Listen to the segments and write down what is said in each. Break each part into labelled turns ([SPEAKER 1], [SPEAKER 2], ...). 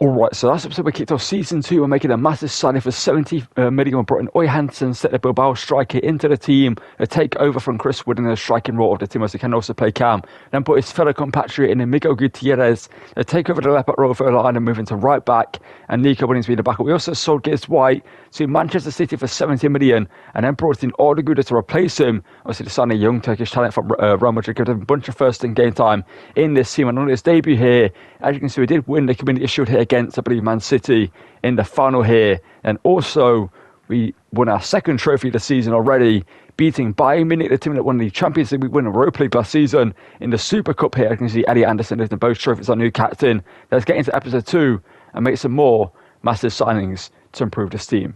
[SPEAKER 1] Alright, so last episode we kicked off Season 2. We're making a massive signing for 70 million. We brought in Oy Hansen, set the Bilbao striker into the team, a take over from Chris Wood in the striking role of the team as he can also play cam. Then put his fellow compatriot in Amigo Gutierrez, a take over the left back role for the line and move into right back, and Nico Williams be the backup. We also sold Gibbs White to Manchester City for 70 million and then brought in Arda to replace him. Obviously, the signing a young Turkish talent from Real Madrid, gave him a bunch of first in game time in this team. And on his debut here, as you can see, we did win the Community Shield here against, I believe, Man City in the final here. And also, we won our second trophy of the season already, beating Bayern Munich, the team that won the Champions League. We won the Europa League last season in the Super Cup here. You can see Eddie Anderson lifting both trophies, our new captain. Let's get into episode 2 and make some more massive signings to improve this team.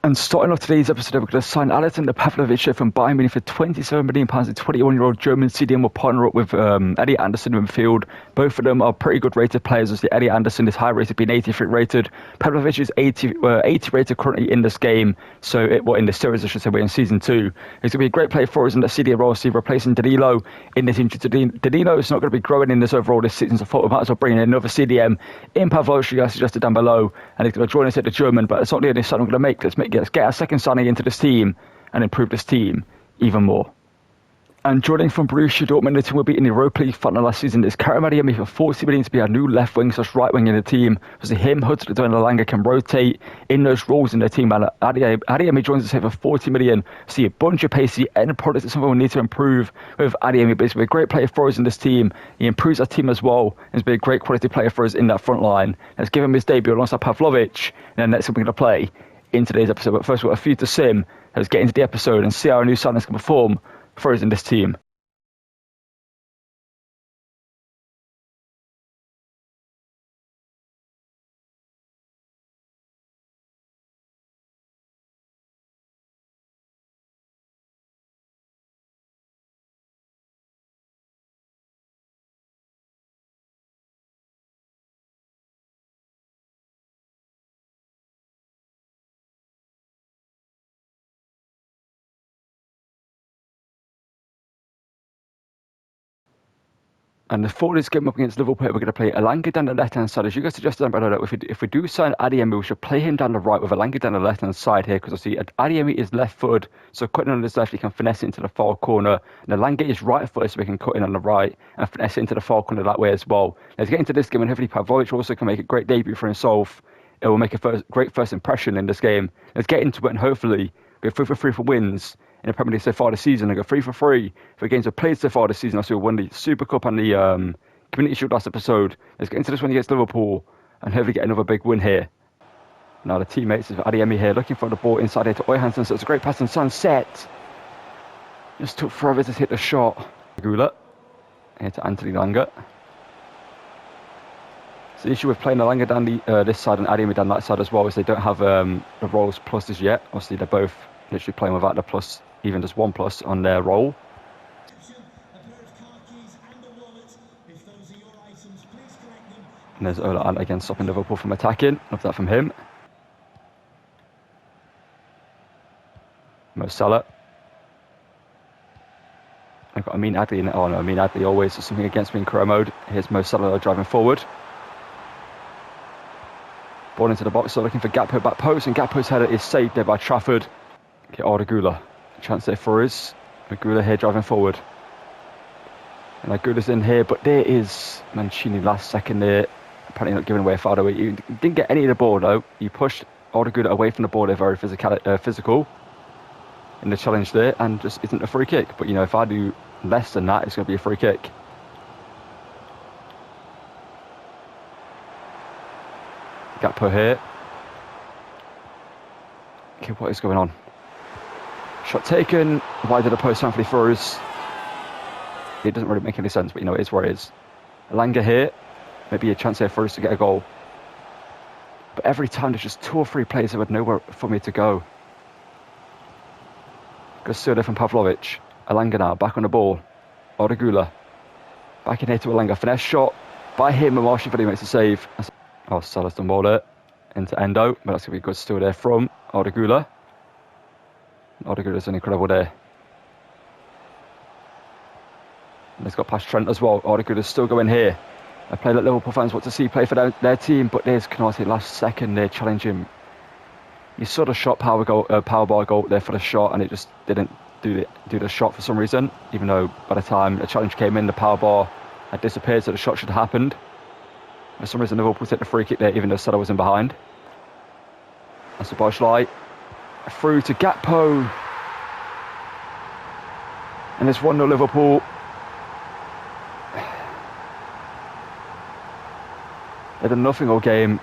[SPEAKER 1] And starting off today's episode, we're going to sign Alexander Pavlovic from Bayern Munich for £27 million. The 21-year-old German CDM will partner up with Eddie Anderson in midfield. Both of them are pretty good rated players. As the Eddie Anderson is high rated, being 83 rated. Pavlovic is 80 rated currently in this game. So, in the series, I should say, we're in Season 2. He's going to be a great player for us in the CDM role, so replacing Danilo in this injury. Danilo is not going to be growing in this overall this season, so I thought we might as well bring in another CDM in Pavlovic, as suggested down below. And he's going to join us at the German, but it's not the only sign I'm going to make. Let's get our second signing into this team and improve this team even more. And joining from Borussia Dortmund, the team will be in the Europa League final last season, is ADEYEMI for 40 million to be our new left wing / right wing in the team. Obviously, him, Hudson, and Elanga can rotate in those roles in the team. And ADEYEMI joins us here for 40 million. See a bunch of pacey end products. It's something we need to improve with ADEYEMI, but he's been a great player for us in this team. He improves our team as well. He's been a great quality player for us in that front line. Let's give him his debut alongside Pavlovic, and then next we're going to play in today's episode. But first, we've got a few to sim. Let's get into the episode and see how our new signings can perform for us in this team. And for this game up against Liverpool, we're going to play Elanga down the left-hand side. As you guys suggested down below, if we do sign ADEYEMI, we should play him down the right with Elanga down the left-hand side here, because I see ADEYEMI is left-footed, so cutting on his left, he can finesse it into the far corner. And Elanga is right-footed, so we can cut in on the right and finesse it into the far corner that way as well. Let's get into this game, and hopefully Pavlovic also can make a great debut for himself. It will make a great first impression in this game. Let's get into it, and hopefully we're 3-for-3 for wins in the Premier League so far this season. I go 3-for-3 for games we've played so far this season. I we won the Super Cup and the Community Shield last episode. Let's get into this one against Liverpool and hopefully get another big win here. Now the teammates of ADEYEMI here looking for the ball inside here to Oy Hansen. So it's a great pass and Sunset. Just took forever to hit the shot. Gula here to Anthony Elanga. So the issue with playing Elanga down this side and ADEYEMI down that side as well is they don't have the roles pluses yet. Obviously they're both literally playing without the plus, even just one plus on their roll. And there's Ola Ant again stopping Liverpool from attacking. Love that from him. Mo Salah. I've got Amin Adli in it. Oh no, Amin Adli always does something against me in career mode. Here's Mo Salah driving forward. Ball into the box, so looking for Gakpo back post, and Gakpo's header is saved there by Trafford. Okay, Arda chance there for us. Gula here driving forward. And Gula's in here, but there is Mancini last second there. Apparently not giving away a foul. You didn't get any of the ball though. You pushed Arda away from the ball there, very physical in the challenge there, and just isn't a free kick. But you know, if I do less than that, it's going to be a free kick. Gakpo here. Okay, what is going on? Shot taken, wide of the post, thankfully for us. It doesn't really make any sense, but you know, it is where it is. Elanga here, maybe a chance here for us to get a goal. But every time there's just 2 or 3 players that would nowhere for me to go. Gusto from Pavlovic. Elanga now, back on the ball. Arda back in here to Elanga. Finesse shot by him, and Marshall really makes a save. Oh, Salah's done well there. Into Endo, but that's going to be a good steal there from Arda. Arda an incredible there. And he's got past Trent as well. Arda still going here. A play that Liverpool fans want to see play for their team, but there's Konate last second. They challenge him. He sort of shot power bar goal there for the shot, and it just didn't do the shot for some reason. Even though by the time the challenge came in, the power bar had disappeared, so the shot should have happened. For some reason, Liverpool took the free kick there, even though Salah was in behind. That's the Boschlei. Through to Gakpo. And it's 1-0 Liverpool. They've done nothing all game,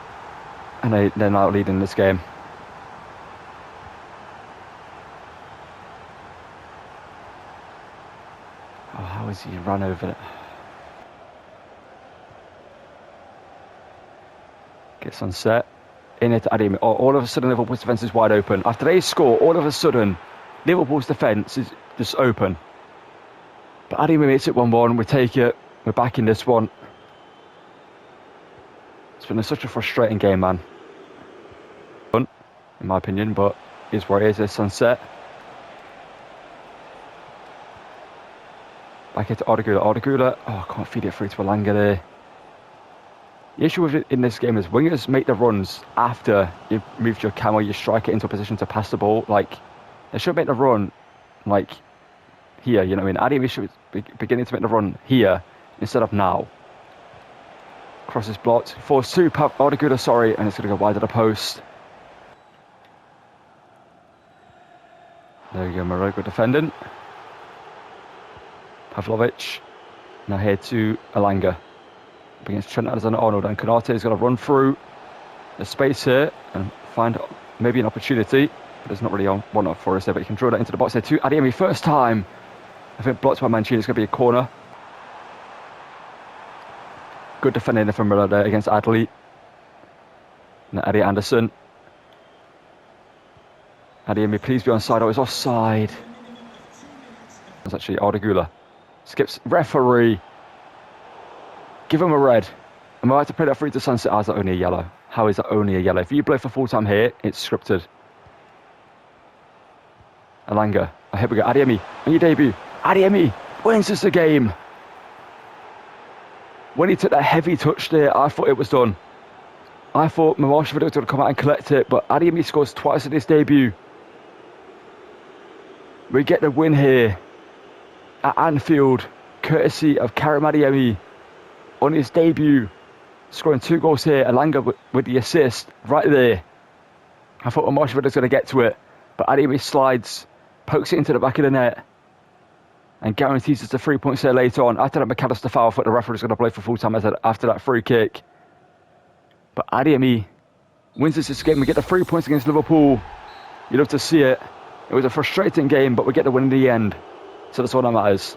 [SPEAKER 1] and they're now leading this game. Oh, how has he run over it? Gets on set. In it to ADEYEMI. All of a sudden, Liverpool's defence is wide open. After they score, all of a sudden, Liverpool's defence is just open. But ADEYEMI makes it 1-1. We take it. We're back in this one. It's been such a frustrating game, man. In my opinion, but it is what it is. It's sunset. Back into Ardagula. Oh, I can't feed it through to Alanga there. The issue with it in this game is wingers make the runs after you've moved your cam or you strike it into a position to pass the ball. Like, they should make the run, like, here, you know what I mean? ADEYEMI should be beginning to make the run here instead of now. Cross is blocked. Force 2, Ardagula, sorry, and it's going to go wide of the post. There we go, Morocco defending. Pavlovic. Now here to Alanga. Up against Trent Alexander-Arnold, and Konate is going to run through the space here and find maybe an opportunity, but there's not really one up for us there, but he can draw that into the box here too. ADEYEMI, first time. I think blocked by Mancini. It's going to be a corner. Good defending from Miller there against Adley. And Eddie Anderson. ADEYEMI, please be onside. Oh, it's offside. It's actually Ardagula. Skips referee. Give him a red. Am I right to play that free to sunset? Oh, is that only a yellow? How is that only a yellow? If you blow for full time here, it's scripted. Alanga. Oh, here we go. ADEYEMI on your debut. ADEYEMI wins us the game. When he took that heavy touch there, I thought it was done. I thought Milosevic was going to come out and collect it, but ADEYEMI scores twice in his debut. We get the win here at Anfield, courtesy of Karim ADEYEMI on his debut, scoring 2 goals here. Alanga with the assist right there. I thought Milosevic was going to get to it, but ADEYEMI slides, pokes it into the back of the net, and guarantees us the 3 points there later on. After that McAllister foul, I thought the referee was going to play for full time after that free kick. But ADEYEMI wins us this game. We get the 3 points against Liverpool. You love to see it. It was a frustrating game, but we get the win in the end. So that's all that matters.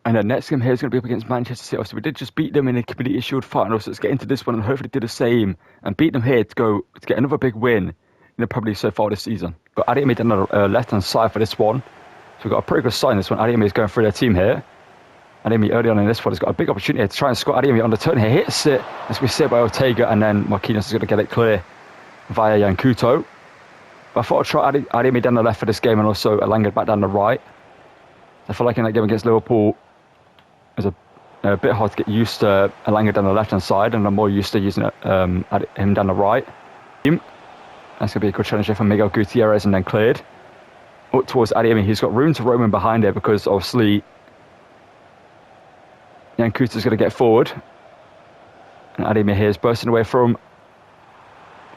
[SPEAKER 1] And the next game here is going to be up against Manchester City. So we did just beat them in the Community Shield final. So let's get into this one and hopefully do the same and beat them here to get another big win, probably so far this season. Got ADEYEMI down the left-hand side for this one. So we've got a pretty good sign this one. ADEYEMI is going through their team here. ADEYEMI early on in this one has got a big opportunity to try and score. ADEYEMI on the turn here hits it. As we see by Ortega, and then Marquinhos is going to get it clear via Yankuto. But I thought I'd try ADEYEMI down the left for this game and also Alanga back down the right. I feel like in that game against Liverpool, it was a bit hard to get used to Alanga down the left-hand side, and I'm more used to using him down the right. That's going to be a good challenge here for Miguel Gutierrez, and then cleared. Up towards ADEYEMI. He's got room to roam in behind there because obviously Yankuta's going to get forward. And ADEYEMI here is bursting away from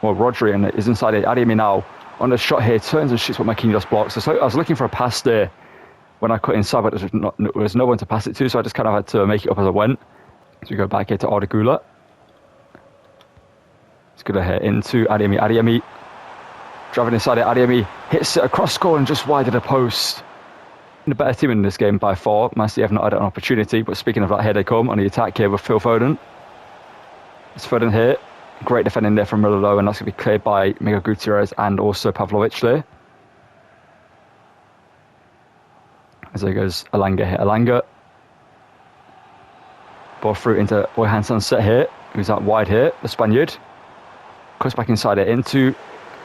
[SPEAKER 1] Rodri, and is inside it. ADEYEMI now on the shot here, turns and shoots what Marquinhos blocks. So I was looking for a pass there when I cut inside, but there was no one to pass it to, so I just kind of had to make it up as I went. So we go back here to Ardagula. It's going to hit into ADEYEMI. ADEYEMI driving inside it. ADEYEMI hits it across goal and just wide of the post. The better team in this game by far. Man City have not had an opportunity, but speaking of that, here they come on the attack here with Phil Foden. It's Foden here. Great defending there from Miller, and that's going to be cleared by Miguel Gutierrez and also Pavlovic there. As there goes Alanga here. Alanga. Ball through into Oyhansen set here. Who's out wide here? The Spaniard. Cuts back inside it into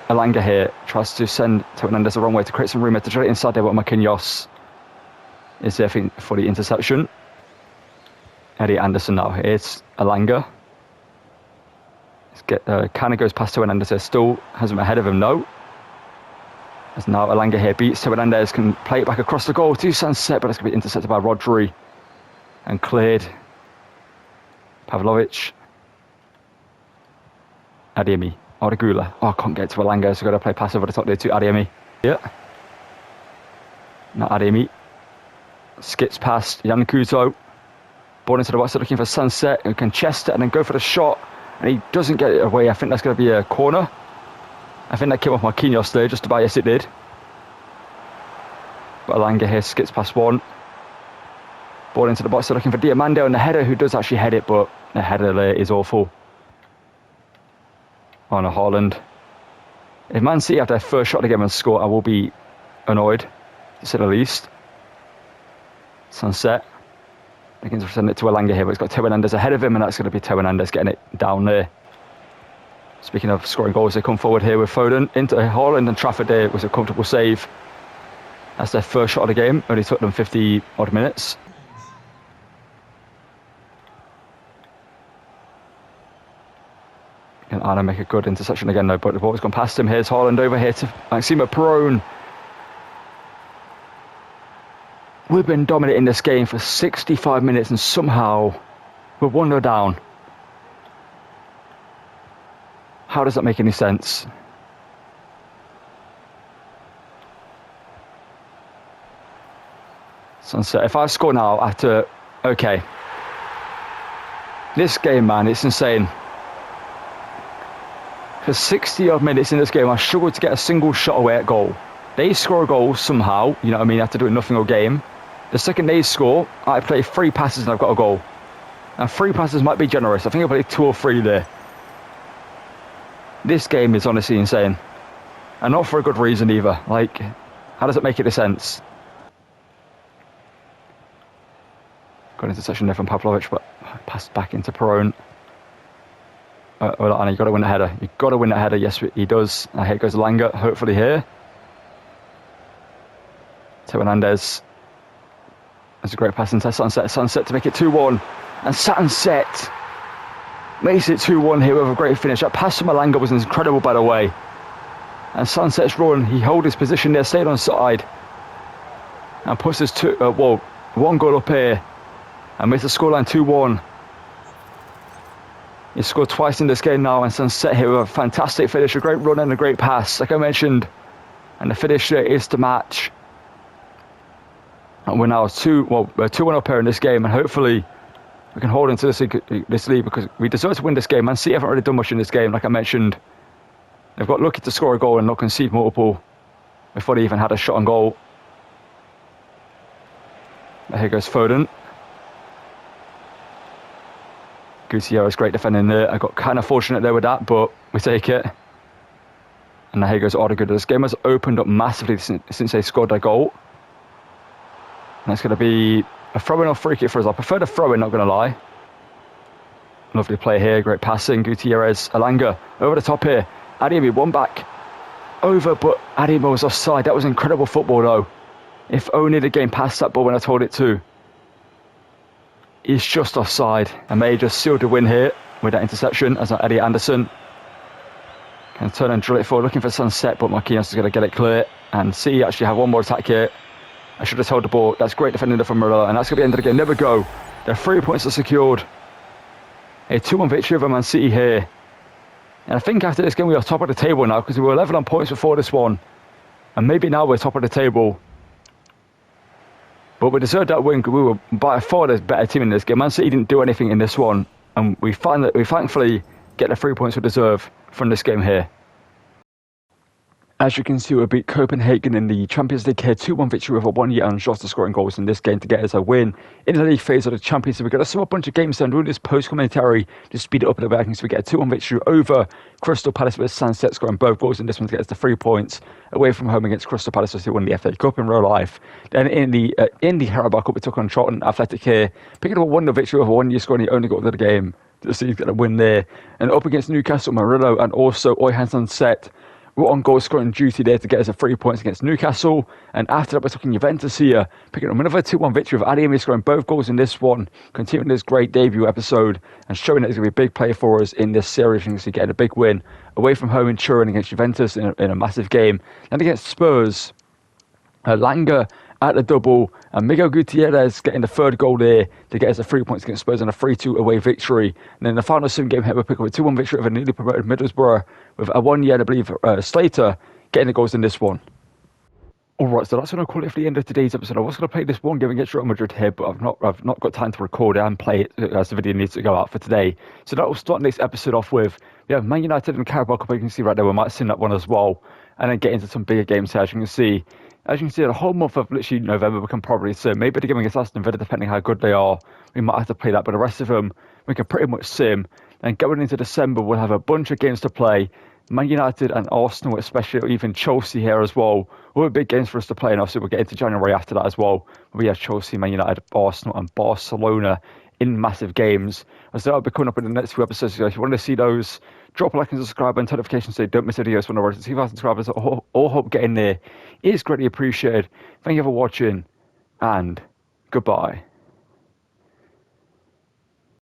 [SPEAKER 1] Alanga here. Tries to send to Hernandez the wrong way to create some room to try it inside there, but Marquinhos is there for the interception. Eddie Anderson now. It's Alanga. Kind of goes past Teo Hernandez. Still has him ahead of him. No. As now Alanga here beats Teo Hernandez. Can play it back across the goal to Sunset, but it's going to be intercepted by Rodri. And cleared. Pavlovic. ADEYEMI. Odegula. Oh, I can't get to Alanga, so I've got to play pass over the top there to ADEYEMI. Yeah. Now ADEYEMI. Skips past Jan Kuzo. Ball into the box, looking for Sunset, who can chest it and then go for the shot. And he doesn't get it away. I think that's going to be a corner. I think that came off Marquinhos there, just about. Yes, it did. But Alanga here skips past one. Ball into the box, looking for Diamando and the header, who does actually head it, but the header there is awful. Oh no, Haaland. If Man City have their first shot of the game and score, I will be annoyed, to say the least. Sunset. They can send it to Alanga here, but it's got Teo Hernandez ahead of him, and that's going to be Teo Hernandez getting it down there. Speaking of scoring goals, they come forward here with Foden into Haaland, and Trafford there was a comfortable save. That's their first shot of the game. Only took them 50 odd minutes. Can Arna make a good interception again though, but the ball's gone past him. Here's Haaland over here to Maxima Perone. We've been dominating this game for 65 minutes and somehow we're 1-0 down. How does that make any sense? Sunset, if I score now after... Okay. This game, man, it's insane. For 60 odd minutes in this game, I struggled to get a single shot away at goal. They score a goal somehow, you know what I mean, after doing nothing all game. The second they score, I play 3 passes and I've got a goal. Now 3 passes might be generous. I think I played 2 or 3 there. This game is honestly insane. And not for a good reason either. Like, how does it make any sense? Got interception there from Pavlovic, but passed back into Perone. Anna, you've got to win the header. You've got to win that header. Yes, he does. Now here goes Alanga, hopefully here. Teo Hernandez. That's a great pass into Sunset. Sunset to make it 2-1. And Sunset makes it 2-1 here with a great finish. That pass from Alanga was incredible, by the way. And Sunset's run, he held his position there, stayed on side. And puts us 1 goal up here. And makes the scoreline 2-1. He scored twice in this game now, and Sunset here with a fantastic finish, a great run and a great pass, like I mentioned. And the finish there is to match. And we're now 2-1 up here in this game, and hopefully we can hold into this lead because we deserve to win this game. Man City haven't really done much in this game, like I mentioned. They've got lucky to score a goal and not concede multiple before they even had a shot on goal. But here goes Foden. Gutierrez, great defending there. I got kind of fortunate there with that, but we take it. And now here goes Odegaard. This game has opened up massively since they scored their goal. And it's going to be a throw-in or free kick for us. I prefer the throw-in, not going to lie. Lovely play here, great passing. Gutierrez, Alanga, over the top here. ADEYEMI, one back. Over, but ADEYEMI was offside. That was incredible football, though. If only the game passed that ball when I told it to. He's just offside. And May just sealed the win here with that interception as Eddie Anderson can turn and drill it forward, looking for Sunset, but Marquinhos is going to get it clear. And City actually have one more attack here. I should have held the ball. That's great defending from Murillo, and that's going to be the end of the game. Never go. Their 3 points are secured. A 2-1 victory over Man City here. And I think after this game we are top of the table now, because we were 11 on points before this one. And maybe now we're top of the table. But we deserved that win because we were by far the better team in this game. Man City didn't do anything in this one. And we thankfully get the 3 points we deserve from this game here. As you can see, we beat Copenhagen in the Champions League here. 2-1 victory with a 1 year on Jota scoring goals in this game to get us a win in the league phase of the Champions League. We've got a small bunch of games done doing this post-commentary to speed it up a little bit. So we get a 2-1 victory over Crystal Palace with Sunset scoring both goals in this one to get us the 3 points away from home against Crystal Palace as they won the FA Cup in real life. Then in the Carabao Cup, we took on Charlton Athletic here, picking up a 1-0 victory over 1 year scoring the only goal of the game. To see he's got a win there. And up against Newcastle, Murillo and also Oyhan Sunset We're on goal scoring duty there to get us a 3 points against Newcastle. And after that, we're talking Juventus here, picking up another 2-1 victory with ADEYEMI scoring both goals in this one, continuing this great debut episode and showing that he's going to be a big player for us in this series. You can see getting a big win away from home in Turin against Juventus in a massive game. Then against Spurs, Langer at the double, and Miguel Gutierrez getting the third goal there to get us a 3 points against Spurs and a 3-2 away victory. And then the final sim game here, we pick up a 2-1 victory over newly promoted Middlesbrough with a 1 year, I believe, Slater getting the goals in this one. Alright, so that's going to call it for the end of today's episode. I was going to play this one game against Real Madrid here, but I've not got time to record it and play it as the video needs to go out for today. So that will start next episode off with, we have Man United and Carabao Cup. You can see right there, we might see that one as well. And then get into some bigger games here, as you can see. As you can see, the whole month of literally November we can probably sim. Maybe the game against Aston Villa, depending how good they are, we might have to play that. But the rest of them, we can pretty much sim. And going into December, we'll have a bunch of games to play. Man United and Arsenal, especially, or even Chelsea here as well. All big games for us to play, and obviously we'll get into January after that as well. We have Chelsea, Man United, Arsenal, and Barcelona in massive games. So that'll be coming up in the next few episodes. So if you want to see those, drop a like and subscribe and notifications so you don't miss videos when I road to 2,000 subscribers. All hope getting there is greatly appreciated. Thank you for watching, and goodbye.